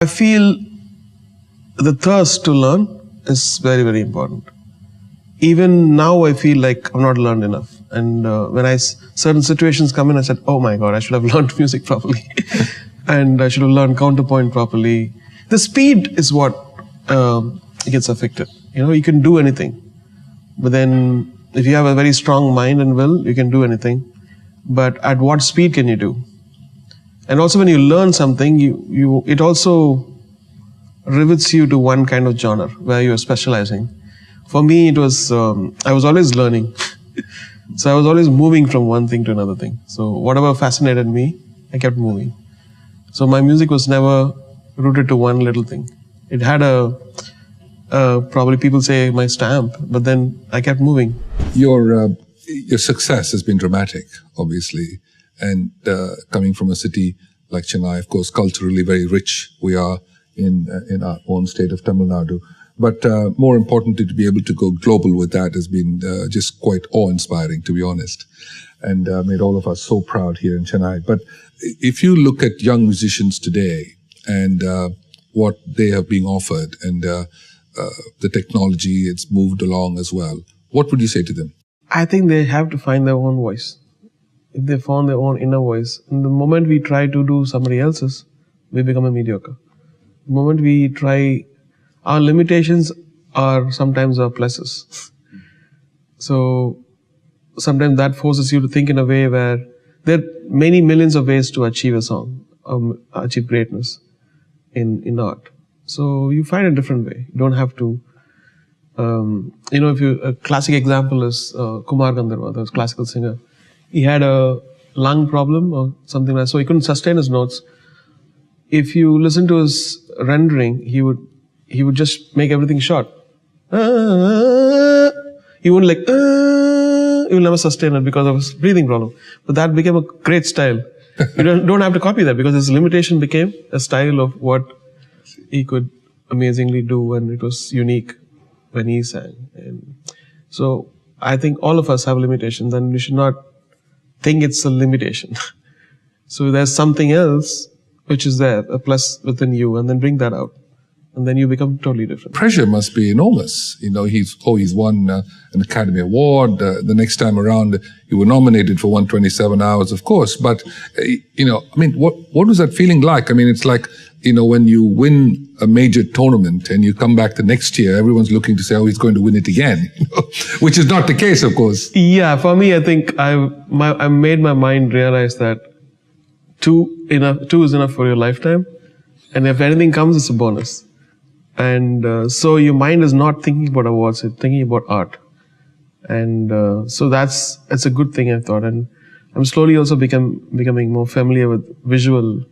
I feel the thirst to learn is very, very important. Even now, I feel like I've not learned enough. And when certain situations come in, I said, oh my God, I should have learned music properly. And I should have learned counterpoint properly. The speed is what gets affected. You know, you can do anything. But then if you have a very strong mind and will, you can do anything. But at what speed can you do? And also when you learn something, it also rivets you to one kind of genre where you're specializing. For me, it was, I was always learning. So I was always moving from one thing to another thing. So whatever fascinated me, I kept moving. So my music was never rooted to one little thing. It had probably people say my stamp, but then I kept moving. Your success has been dramatic, obviously. And coming from a city like Chennai, of course, culturally very rich we are in our own state of Tamil Nadu. But more importantly, to be able to go global with that has been just quite awe-inspiring, to be honest, and made all of us so proud here in Chennai. But if you look at young musicians today and what they have been offered and the technology, it's moved along as well, what would you say to them? I think they have to find their own voice. If they found their own inner voice, and the moment we try to do somebody else's, we become a mediocre. The moment we try, our limitations are sometimes our pluses. So sometimes that forces you to think in a way where there are many millions of ways to achieve a song, achieve greatness in art. So you find a different way. You don't have to, you know, a classic example is Kumar Gandharva, the classical singer. He had a lung problem or something like that, so he couldn't sustain his notes. If you listen to his rendering, he would just make everything short. He wouldn't like, he will never sustain it because of his breathing problem. But that became a great style. You don't have to copy that because his limitation became a style of what he could amazingly do, and it was unique when he sang. And so I think all of us have limitations, and we should not think it's a limitation. So there's something else which is there, a plus within you, and then bring that out. And then you become totally different. Pressure must be enormous. You know, he's won an Academy Award. The next time around, you were nominated for 127 Hours, of course. But, you know, I mean, what was that feeling like? I mean, it's like, you know, when you win a major tournament and you come back the next year, everyone's looking to say, oh, he's going to win it again, you know? Which is not the case, of course. Yeah, for me, I think I made my mind realize that two is enough for your lifetime. And if anything comes, it's a bonus. And so your mind is not thinking about awards, it's thinking about art. And so it's a good thing, I thought. And I'm slowly also becoming more familiar with visual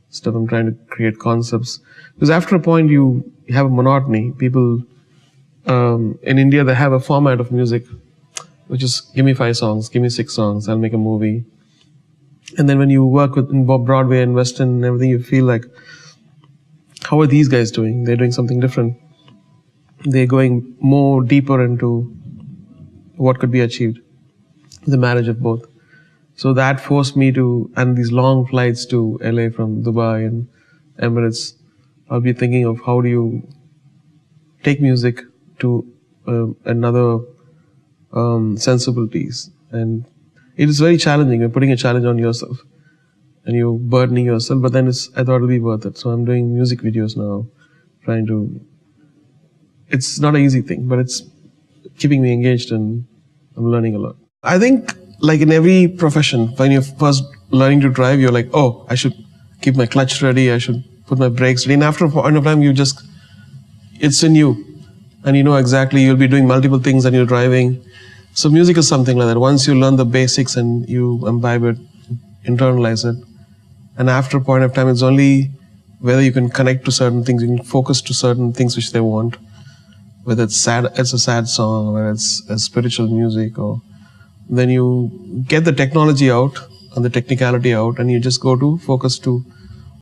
stuff. I'm trying to create concepts. Because after a point, you have a monotony. People in India, they have a format of music, which is give me 5 songs, give me 6 songs, I'll make a movie. And then when you work in Broadway and Western and everything, you feel like, how are these guys doing? They're doing something different. They're going more deeper into what could be achieved, the marriage of both. So that forced me to, and these long flights to LA from Dubai and Emirates, I'll be thinking of how do you take music to another sensibilities. And it is very challenging. You're putting a challenge on yourself and you're burdening yourself, but then I thought it'll be worth it. So I'm doing music videos now, it's not an easy thing, but it's keeping me engaged and I'm learning a lot. I think like in every profession, when you're first learning to drive, you're like, oh, I should keep my clutch ready, I should put my brakes ready. And after a point of time, it's in you. And you know exactly, you'll be doing multiple things and you're driving. So music is something like that. Once you learn the basics and you imbibe it, internalize it, and after a point of time, it's only whether you can connect to certain things, you can focus to certain things which they want. Whether it's a sad song, or whether it's a spiritual music, or then you get the technology out and the technicality out, and you just go to focus to